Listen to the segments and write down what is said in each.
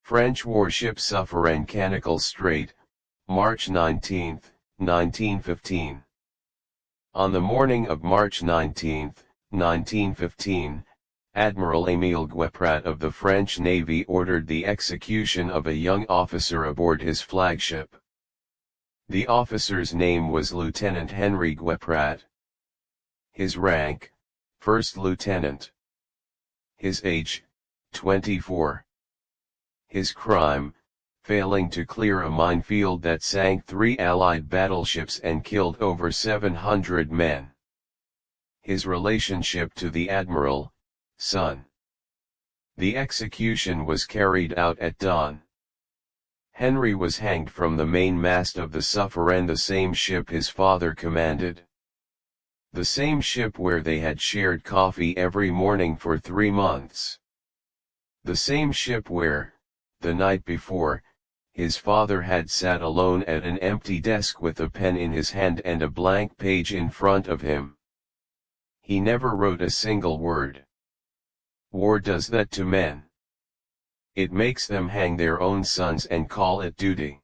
French warship Soufrière Canonical Strait, March 19, 1915. On the morning of March 19, 1915, Admiral Émile Guépratte of the French Navy ordered the execution of a young officer aboard his flagship. The officer's name was Lieutenant Henri Guépratte. His rank, First Lieutenant. His age, 24. His crime, failing to clear a minefield that sank 3 Allied battleships and killed over 700 men. His relationship to the Admiral, son. The execution was carried out at dawn. Henri was hanged from the mainmast of the Soufrière, the same ship his father commanded. The same ship where they had shared coffee every morning for 3 months. The same ship where, the night before, his father had sat alone at an empty desk with a pen in his hand and a blank page in front of him. He never wrote a single word. War does that to men. It makes them hang their own sons and call it duty.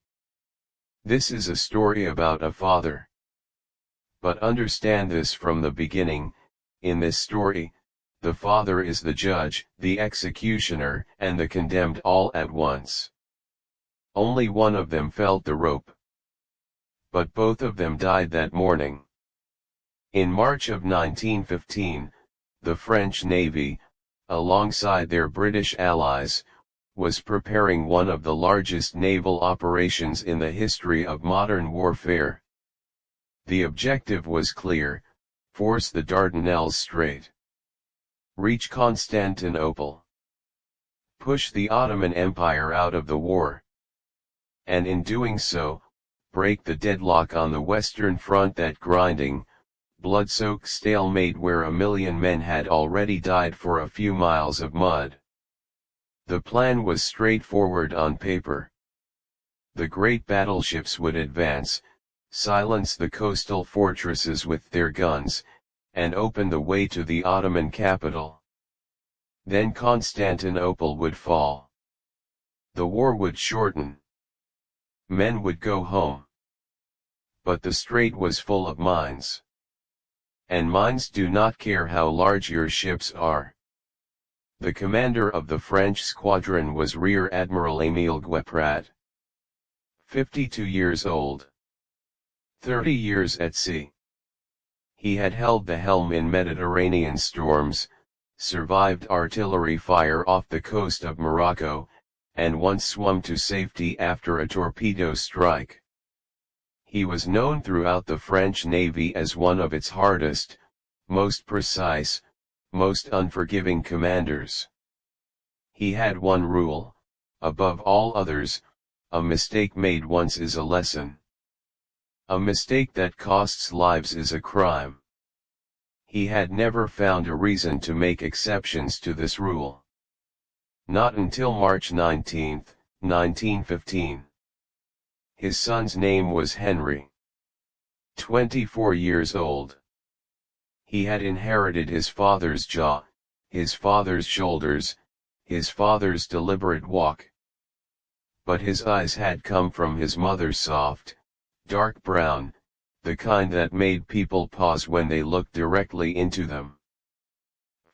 This is a story about a father. But understand this from the beginning: in this story, the father is the judge, the executioner, and the condemned all at once. Only one of them felt the rope. But both of them died that morning. In March of 1915, the French Navy, alongside their British allies, was preparing one of the largest naval operations in the history of modern warfare. The objective was clear: force the Dardanelles Strait. Reach Constantinople. Push the Ottoman Empire out of the war. And in doing so, break the deadlock on the Western Front, that grinding, blood-soaked stalemate where 1 million men had already died for a few miles of mud. The plan was straightforward on paper. The great battleships would advance, silence the coastal fortresses with their guns, and open the way to the Ottoman capital. Then Constantinople would fall. The war would shorten. Men would go home. But the strait was full of mines. And mines do not care how large your ships are. The commander of the French squadron was Rear Admiral Émile Guépratte. 52 years old. 30 years at sea. He had held the helm in Mediterranean storms, survived artillery fire off the coast of Morocco, and once swum to safety after a torpedo strike. He was known throughout the French Navy as one of its hardest, most precise, most unforgiving commanders. He had one rule: above all others, a mistake made once is a lesson. A mistake that costs lives is a crime. He had never found a reason to make exceptions to this rule. Not until March 19, 1915. His son's name was Henri. 24 years old. He had inherited his father's jaw, his father's shoulders, his father's deliberate walk. But his eyes had come from his mother's soft, dark brown, the kind that made people pause when they looked directly into them.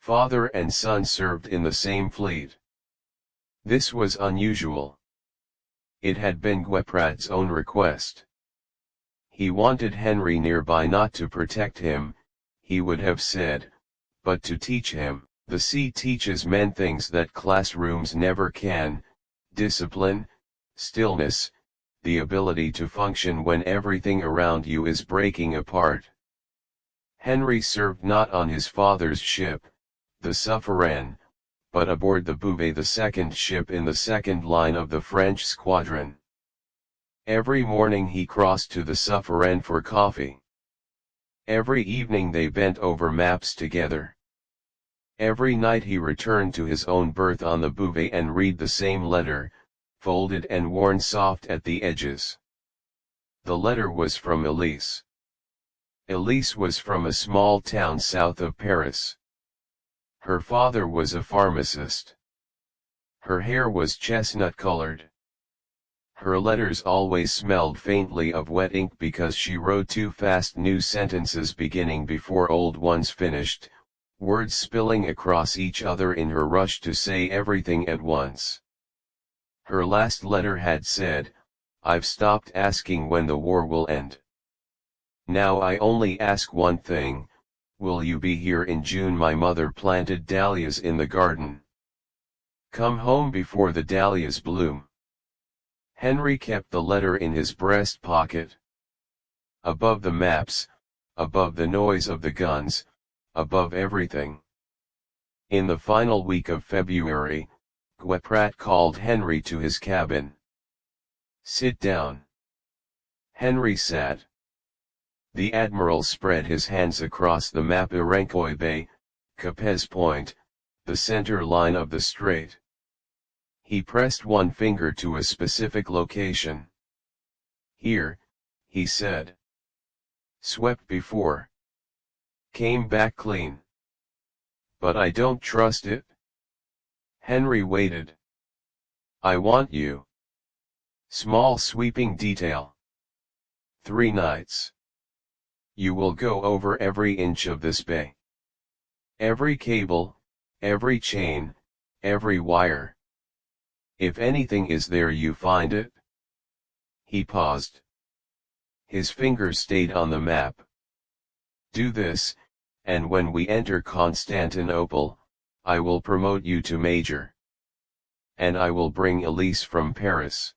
Father and son served in the same fleet. This was unusual. It had been Guépratte's own request. He wanted Henri nearby, not to protect him, he would have said, but to teach him. The sea teaches men things that classrooms never can: discipline, stillness, the ability to function when everything around you is breaking apart. Henri served not on his father's ship, the Soufrière, but aboard the Bouvet, the second ship in the second line of the French squadron. Every morning he crossed to the Soufrière for coffee. Every evening they bent over maps together. Every night he returned to his own berth on the Bouvet and read the same letter, folded and worn soft at the edges. The letter was from Elise. Elise was from a small town south of Paris. Her father was a pharmacist. Her hair was chestnut-colored. Her letters always smelled faintly of wet ink because she wrote too fast, new sentences beginning before old ones finished, words spilling across each other in her rush to say everything at once. Her last letter had said, "I've stopped asking when the war will end. Now I only ask one thing, will you be here in June?" My mother planted dahlias in the garden. Come home before the dahlias bloom. Henri kept the letter in his breast pocket. Above the maps, above the noise of the guns, above everything. In the final week of February, Guépratte called Henri to his cabin. "Sit down." Henri sat. The Admiral spread his hands across the map. Iroquois Bay, Capes Point, the center line of the strait. He pressed one finger to a specific location. "Here," he said. "Swept before. Came back clean. But I don't trust it." Henri waited. "I want you. Small sweeping detail. 3 nights. You will go over every inch of this bay. Every cable, every chain, every wire. If anything is there, you find it." He paused. His fingers stayed on the map. "Do this, and when we enter Constantinople, I will promote you to major. And I will bring Elise from Paris.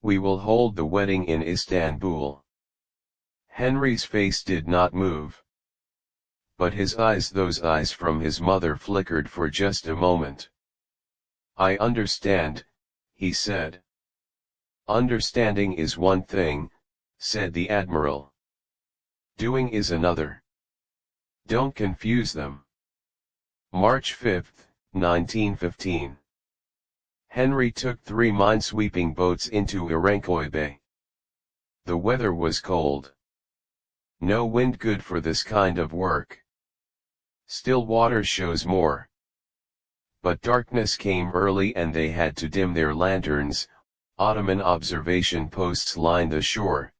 We will hold the wedding in Istanbul." Henri's face did not move. But his eyes, those eyes from his mother, flickered for just a moment. "I understand," he said. "Understanding is one thing," said the Admiral. "Doing is another. Don't confuse them." March 5, 1915. Henri took 3 minesweeping boats into Iroquois Bay. The weather was cold. No wind, good for this kind of work. Still water shows more. But darkness came early and they had to dim their lanterns. Ottoman observation posts lined the shore.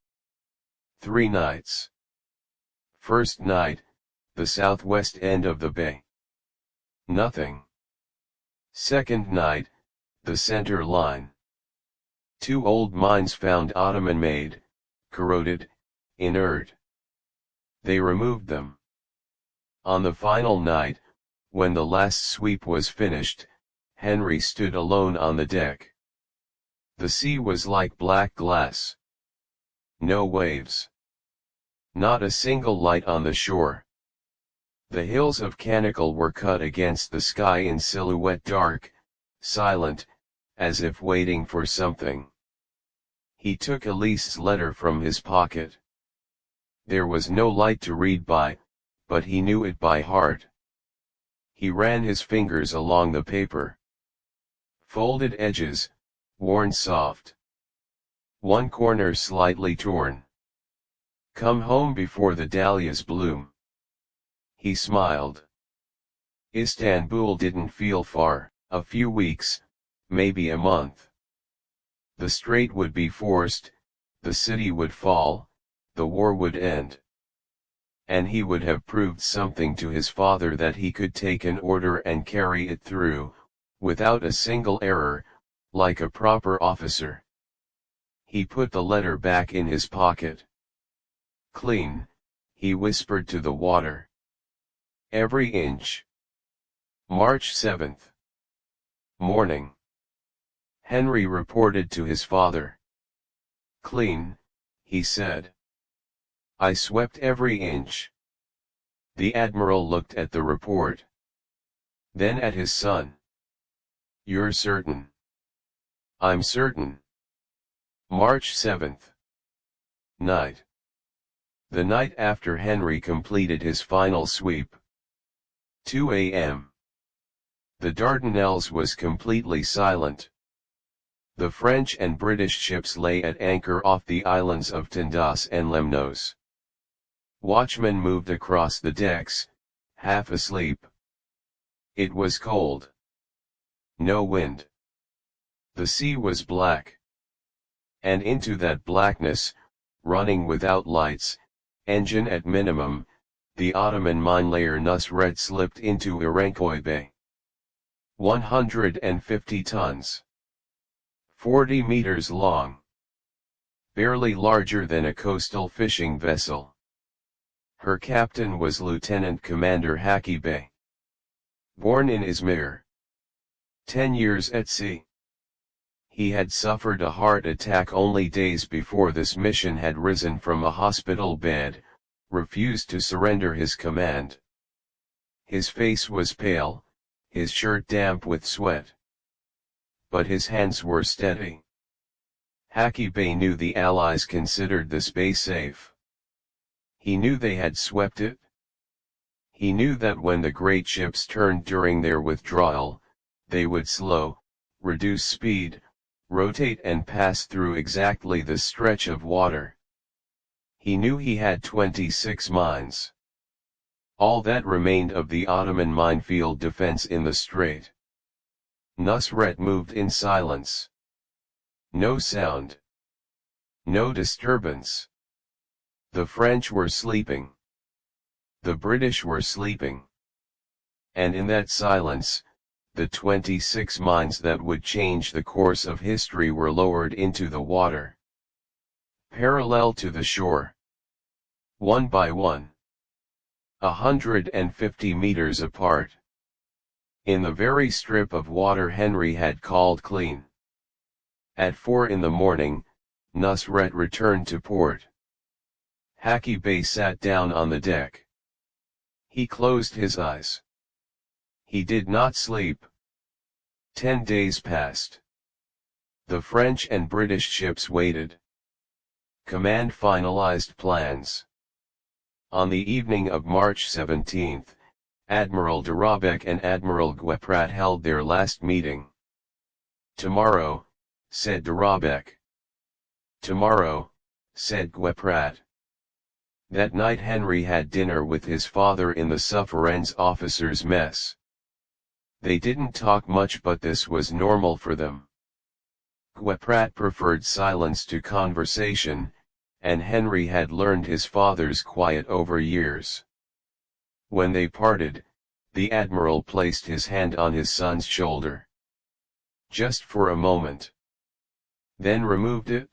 3 nights. First night, the southwest end of the bay. Nothing. Second night, the center line. 2 old mines found, Ottoman-made, corroded, inert. They removed them. On the final night, when the last sweep was finished, Henri stood alone on the deck. The sea was like black glass. No waves. Not a single light on the shore. The hills of Canacle were cut against the sky in silhouette, dark, silent, as if waiting for something. He took Elise's letter from his pocket. There was no light to read by, but he knew it by heart. He ran his fingers along the paper. Folded edges, worn soft. One corner slightly torn. "Come home before the dahlias bloom." He smiled. Istanbul didn't feel far, a few weeks, maybe a month. The strait would be forced, the city would fall, the war would end. And he would have proved something to his father, that he could take an order and carry it through, without a single error, like a proper officer. He put the letter back in his pocket. "Clean," he whispered to the water. "Every inch." March 7th. Morning. Henri reported to his father. "Clean," he said. "I swept every inch." The Admiral looked at the report. Then at his son. "You're certain?" "I'm certain." March 7th. Night. The night after Henri completed his final sweep. 2 a.m. The Dardanelles was completely silent. The French and British ships lay at anchor off the islands of Tendas and Lemnos. Watchmen moved across the decks, half asleep. It was cold. no wind. The sea was black. And into that blackness, running without lights, engine at minimum, the Ottoman minelayer Nusret slipped into Irankoy Bay. 150 tons. 40 meters long. Barely larger than a coastal fishing vessel. Her captain was Lieutenant Commander Henri Guépratte. Born in Izmir. 10 years at sea. He had suffered a heart attack only days before this mission, had risen from a hospital bed, refused to surrender his command. His face was pale, his shirt damp with sweat. But his hands were steady. Henri Guépratte knew the Allies considered this bay safe. He knew they had swept it. He knew that when the great ships turned during their withdrawal, they would slow, reduce speed, rotate and pass through exactly this stretch of water. He knew he had 26 mines. All that remained of the Ottoman minefield defense in the strait. Nusret moved in silence. No sound. No disturbance. The French were sleeping. The British were sleeping. And in that silence, the 26 mines that would change the course of history were lowered into the water. Parallel to the shore. One by one. 150 meters apart. In the very strip of water Henri had called clean. At 4 in the morning, Nusret returned to port. Henri Guépratte sat down on the deck. He closed his eyes. He did not sleep. 10 days passed. The French and British ships waited. Command finalized plans. On the evening of March 17, Admiral Dardanelles and Admiral Guépratte held their last meeting. "Tomorrow," said Dardanelles. "Tomorrow," said Guépratte. That night Henri had dinner with his father in the Suffren's officers' mess. They didn't talk much, but this was normal for them. Guépratte preferred silence to conversation, and Henri had learned his father's quiet over years. When they parted, the Admiral placed his hand on his son's shoulder. Just for a moment. Then removed it.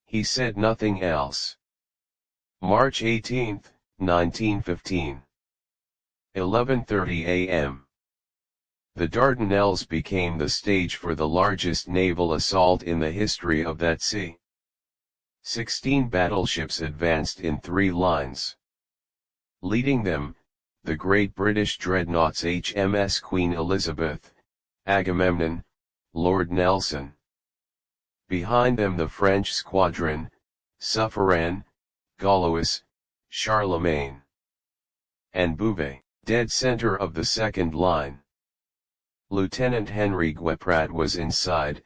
He said nothing else. March 18, 1915. 11:30 a.m. The Dardanelles became the stage for the largest naval assault in the history of that sea. 16 battleships advanced in 3 lines. Leading them, the great British dreadnoughts HMS Queen Elizabeth, Agamemnon, Lord Nelson. Behind them the French squadron, Suffren, Gaulois, Charlemagne, and Beauvais, dead center of the second line. Lieutenant Henri Guépratte was inside,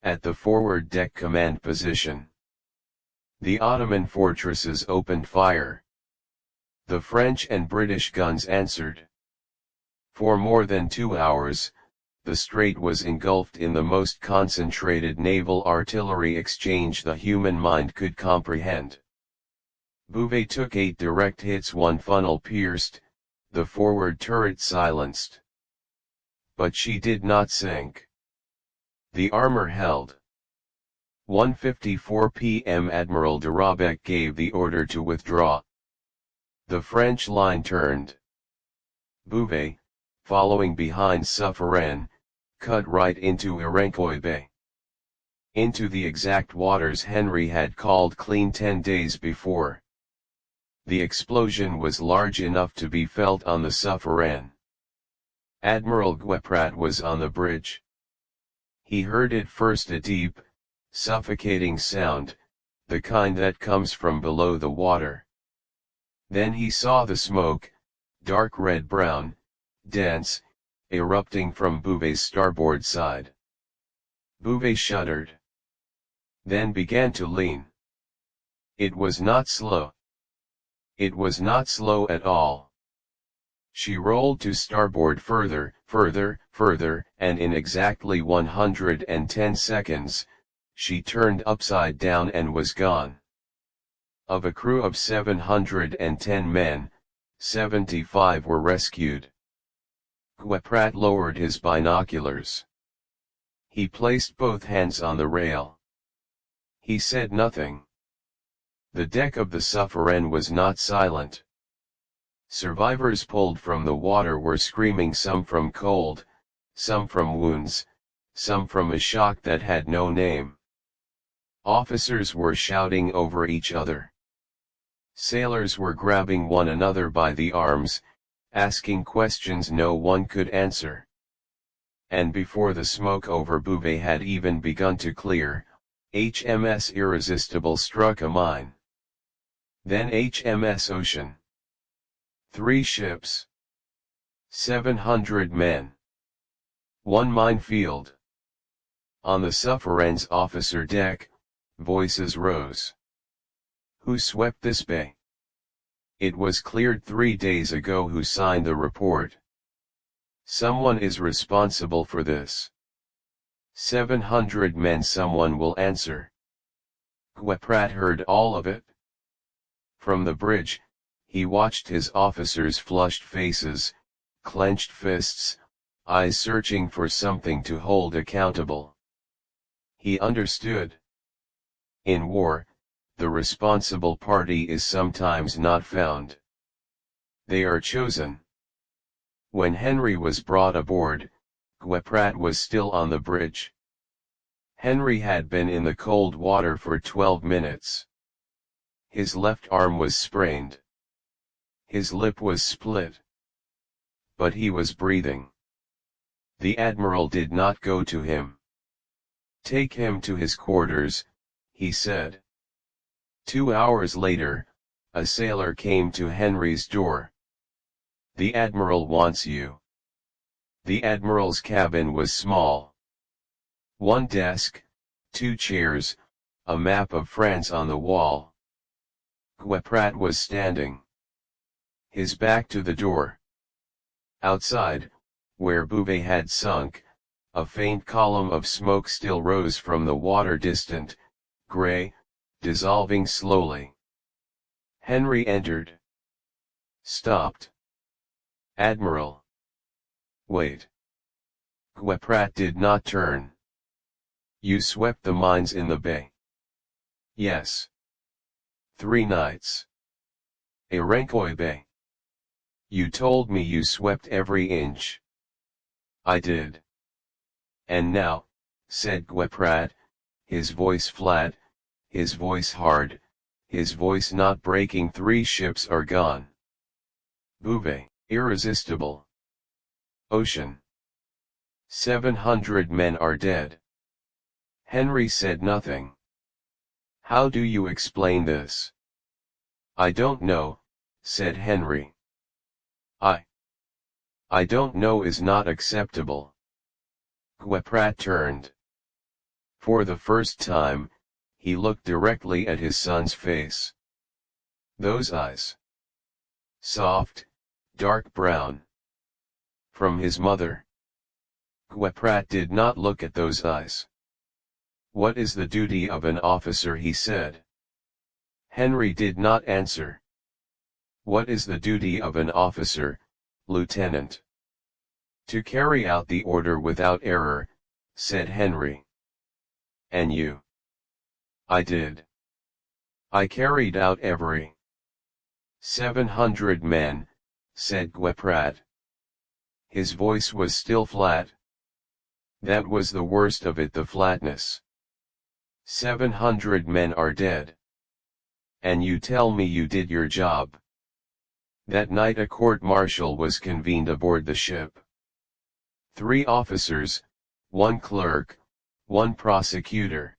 at the forward deck command position. The Ottoman fortresses opened fire. The French and British guns answered. For more than 2 hours, the strait was engulfed in the most concentrated naval artillery exchange the human mind could comprehend. Beauvais took 8 direct hits, 1 funnel pierced, the forward turret silenced. But she did not sink. The armor held. 1:54 p.m. Admiral Dardanelles gave the order to withdraw. The French line turned. Beauvais, following behind Suffren, cut right into Irankoy Bay. Into the exact waters Henri had called clean 10 days before. The explosion was large enough to be felt on the Suffren. Admiral Guépratte was on the bridge. He heard at first a deep, suffocating sound, the kind that comes from below the water. Then he saw the smoke, dark red-brown, dense, erupting from Beauvais's starboard side. Beauvais shuddered. Then began to lean. It was not slow. It was not slow at all. She rolled to starboard further, and in exactly 110 seconds, she turned upside down and was gone. Of a crew of 710 men, 75 were rescued. Guépratte lowered his binoculars. He placed both hands on the rail. He said nothing. The deck of the Soufrière was not silent. Survivors pulled from the water were screaming, some from cold, some from wounds, some from a shock that had no name. Officers were shouting over each other. Sailors were grabbing one another by the arms, asking questions no one could answer. And before the smoke over Beauvais had even begun to clear, HMS Irresistible struck a mine. Then HMS Ocean. 3 ships. 700 men. 1 minefield. On the Soufrière's officer deck, voices rose. Who swept this bay? It was cleared 3 days ago. Who signed the report? Someone is responsible for this. 700 men. Someone will answer. Guépratte heard all of it. From the bridge, he watched his officers' flushed faces, clenched fists, eyes searching for something to hold accountable. He understood. In war, the responsible party is sometimes not found. They are chosen. When Henri was brought aboard, Guépratte was still on the bridge. Henri had been in the cold water for 12 minutes. His left arm was sprained. His lip was split. But he was breathing. The Admiral did not go to him. Take him to his quarters, he said. 2 hours later, a sailor came to Henri's door. The Admiral wants you. The Admiral's cabin was small. 1 desk, 2 chairs, a map of France on the wall. Guépratte was standing. His back to the door. Outside, where Beauvais had sunk, a faint column of smoke still rose from the water, distant, grey, dissolving slowly. Henri entered. Stopped. Admiral. Wait. Guépratte did not turn. You swept the mines in the bay. Yes. 3 nights. A Rencoy Bay. You told me you swept every inch. I did. And now, said Guépratte, his voice flat, his voice hard, his voice not breaking, 3 ships are gone. Beauvais, Irresistible. Ocean. 700 men are dead. Henri said nothing. How do you explain this? I don't know, said Henri. I don't know is not acceptable. Guépratte turned. For the first time, he looked directly at his son's face. Those eyes. Soft, dark brown. From his mother. Guépratte did not look at those eyes. What is the duty of an officer, he said. Henri did not answer. What is the duty of an officer, Lieutenant? To carry out the order without error, said Henri. And you? I did. I carried out every. 700 men, said Guépratte. His voice was still flat. That was the worst of it, the flatness. 700 men are dead. And you tell me you did your job. That night a court-martial was convened aboard the ship. 3 officers, 1 clerk, 1 prosecutor.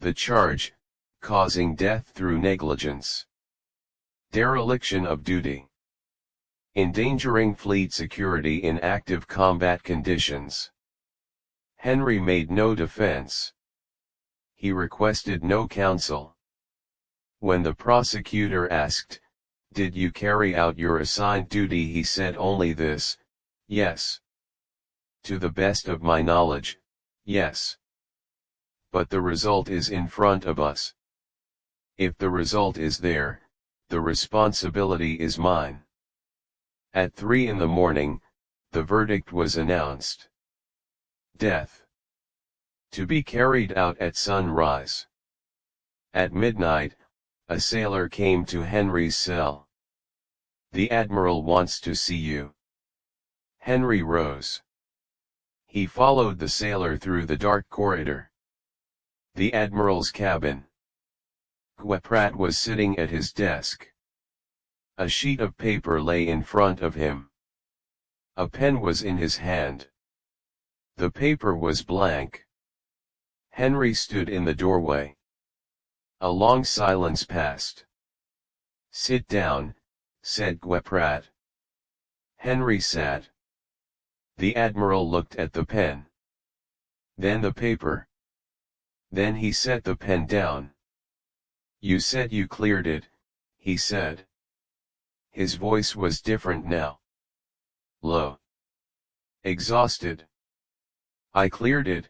The charge, causing death through negligence. Dereliction of duty. Endangering fleet security in active combat conditions. Henri made no defense. He requested no counsel. When the prosecutor asked, "Did you carry out your assigned duty?" He said only this: "Yes. To the best of my knowledge, yes. But the result is in front of us. If the result is there, the responsibility is mine." At 3 in the morning, the verdict was announced. Death. To be carried out at sunrise. At midnight, a sailor came to Henri's cell. "The Admiral wants to see you." Henri rose. He followed the sailor through the dark corridor. The Admiral's cabin. Guépratte was sitting at his desk. A sheet of paper lay in front of him. A pen was in his hand. The paper was blank. Henri stood in the doorway. A long silence passed. "Sit down," said Guépratte. Henri sat. The Admiral looked at the pen. Then the paper. Then he set the pen down. "You said you cleared it," he said. His voice was different now. Low. Exhausted. "I cleared it,"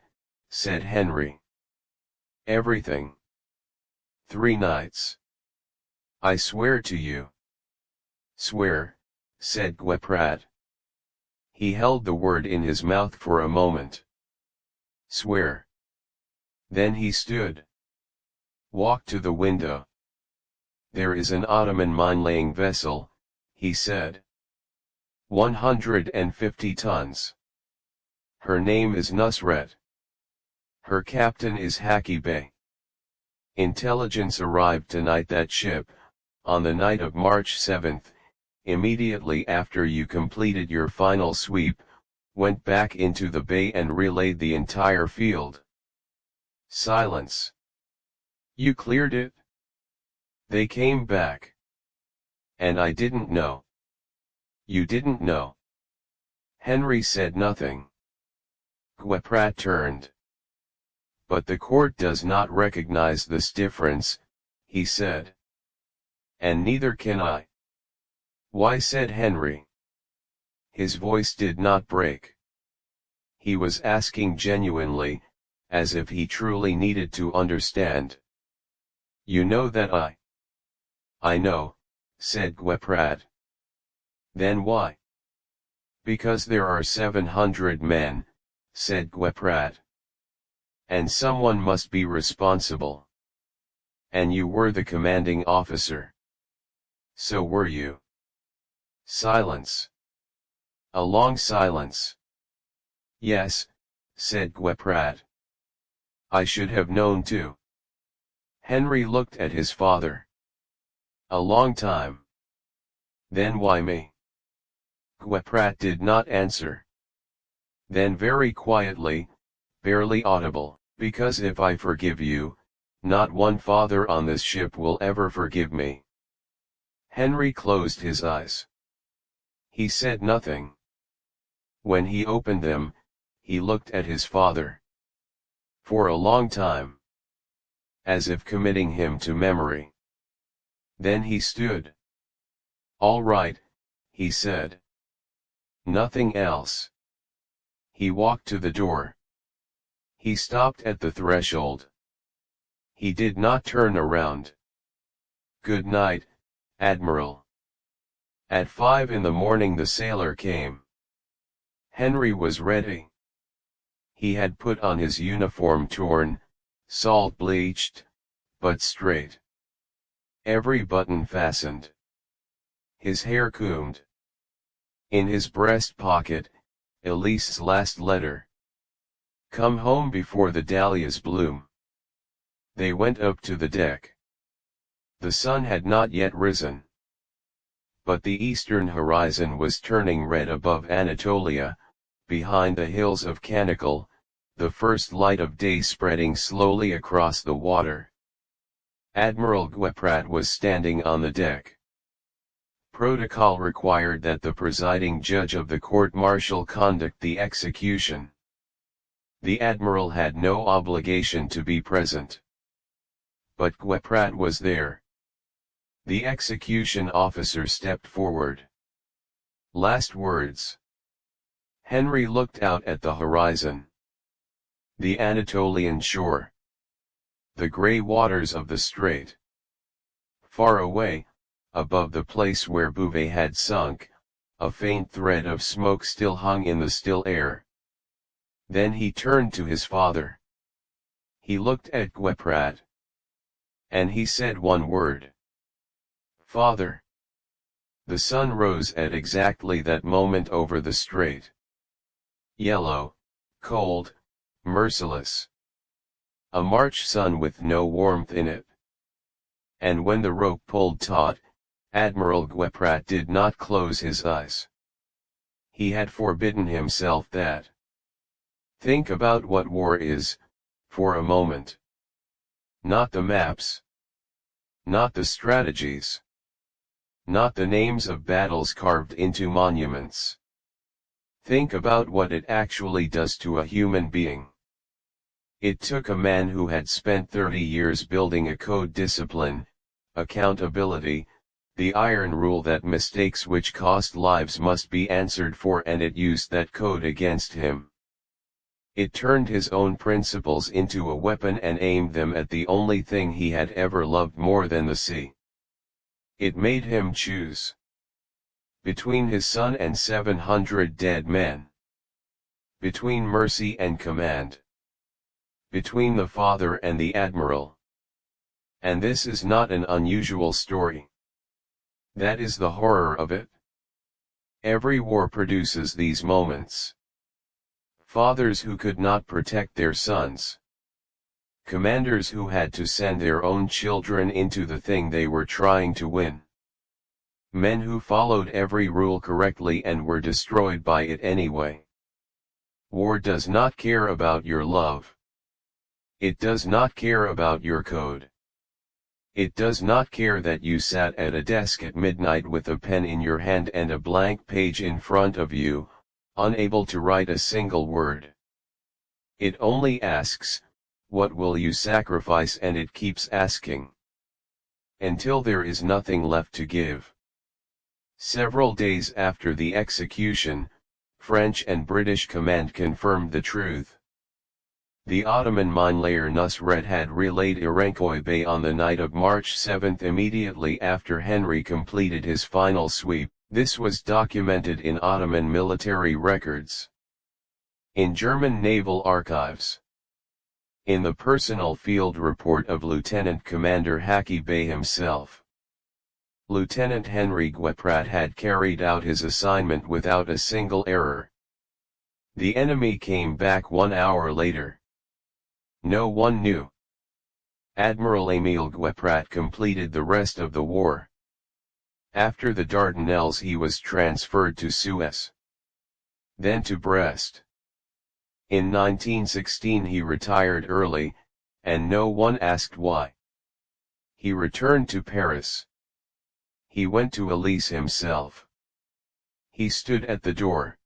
said Henri. "Everything. 3 nights. I swear to you." "Swear," said Guépratte. He held the word in his mouth for a moment. "Swear." Then he stood. "Walk to the window. There is an Ottoman mine-laying vessel," he said. 150 tons. Her name is Nusret. Her captain is Haki Bey. Intelligence arrived tonight that ship, on the night of March 7, immediately after you completed your final sweep, went back into the bay and relayed the entire field." Silence. "You cleared it?" "They came back. And I didn't know." "You didn't know?" Henri said nothing. Guépratte turned. "But the court does not recognize this difference," he said. "And neither can I." "Why?" said Henri. His voice did not break. He was asking genuinely, as if he truly needed to understand. "You know that I know," said Guépratte. "Then why?" "Because there are 700 men," said Guépratte. "And someone must be responsible. And you were the commanding officer." "So were you." Silence. A long silence. "Yes," said Guépratte. "I should have known too." Henri looked at his father. "A long time." "Then why me?" Guépratte did not answer. Then very quietly, barely audible, "Because if I forgive you, not one father on this ship will ever forgive me." Henri closed his eyes. He said nothing. When he opened them, he looked at his father. For a long time. As if committing him to memory. Then he stood. "All right," he said. "Nothing else." He walked to the door. He stopped at the threshold. He did not turn around. "Good night, Admiral." At 5 in the morning the sailor came. Henri was ready. He had put on his uniform, torn, salt-bleached, but straight. Every button fastened. His hair combed. In his breast pocket, Elise's last letter. "Come home before the dahlias bloom." They went up to the deck. The sun had not yet risen. But the eastern horizon was turning red above Anatolia, behind the hills of Canacle, the first light of day spreading slowly across the water. Admiral Guépratte was standing on the deck. Protocol required that the presiding judge of the court-martial conduct the execution. The Admiral had no obligation to be present. But Guépratte was there. The execution officer stepped forward. Last words. Henri looked out at the horizon. The Anatolian shore. The grey waters of the strait. Far away, above the place where Bouvet had sunk, a faint thread of smoke still hung in the still air. Then he turned to his father. He looked at Guépratte. And he said one word. Father. The sun rose at exactly that moment over the strait. Yellow, cold, merciless. A March sun with no warmth in it. And when the rope pulled taut, Admiral Guépratte did not close his eyes. He had forbidden himself that. Think about what war is, for a moment. Not the maps. Not the strategies. Not the names of battles carved into monuments. Think about what it actually does to a human being. It took a man who had spent 30 years building a code discipline, accountability, the iron rule that mistakes which cost lives must be answered for, and it used that code against him. It turned his own principles into a weapon and aimed them at the only thing he had ever loved more than the sea. It made him choose between his son and 700 dead men. Between mercy and command. Between the father and the admiral. And this is not an unusual story. That is the horror of it. Every war produces these moments. Fathers who could not protect their sons. Commanders who had to send their own children into the thing they were trying to win. Men who followed every rule correctly and were destroyed by it anyway. War does not care about your love. It does not care about your code. It does not care that you sat at a desk at midnight with a pen in your hand and a blank page in front of you, unable to write a single word. It only asks, what will you sacrifice, and it keeps asking. Until there is nothing left to give. Several days after the execution, French and British command confirmed the truth. The Ottoman minelayer Nusret had relayed Irankoy Bay on the night of March 7 immediately after Henri completed his final sweep. This was documented in Ottoman military records. In German naval archives. In the personal field report of Lieutenant Commander Haki Bey himself. Lieutenant Henri Guépratte had carried out his assignment without a single error. The enemy came back 1 hour later. No one knew. Admiral Émile Guépratte completed the rest of the war. After the Dardanelles he was transferred to Suez. Then to Brest. In 1916 he retired early, and no one asked why. He returned to Paris. He went to Elise himself. He stood at the door.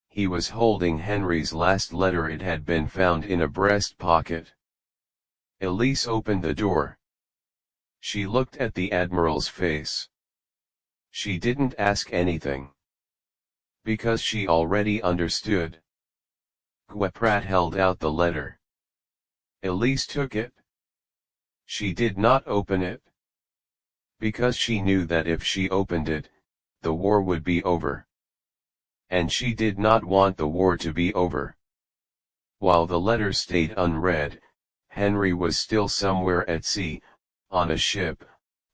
He was holding Henri's last letter. It had been found in a breast pocket. Elise opened the door. She looked at the Admiral's face. She didn't ask anything. Because she already understood. Guépratte held out the letter. Elise took it. She did not open it. Because she knew that if she opened it, the war would be over. And she did not want the war to be over. While the letter stayed unread, Henri was still somewhere at sea, on a ship,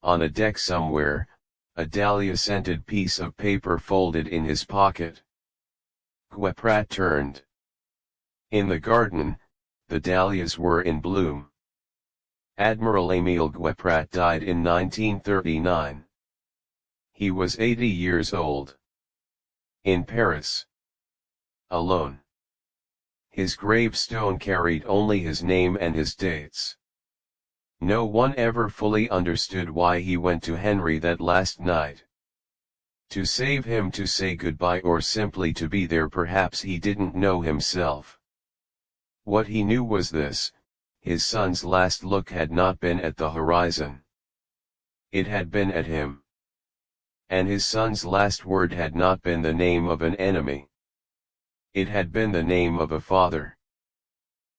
on a deck somewhere, a dahlia-scented piece of paper folded in his pocket. Guépratte turned. In the garden, the dahlias were in bloom. Admiral Émile Guépratte died in 1939. He was 80 years old. In Paris. Alone. His gravestone carried only his name and his dates. No one ever fully understood why he went to Henri that last night. To save him, to say goodbye, or simply to be there. Perhaps he didn't know himself. What he knew was this: his son's last look had not been at the horizon. it had been at him. And his son's last word had not been the name of an enemy. It had been the name of a father.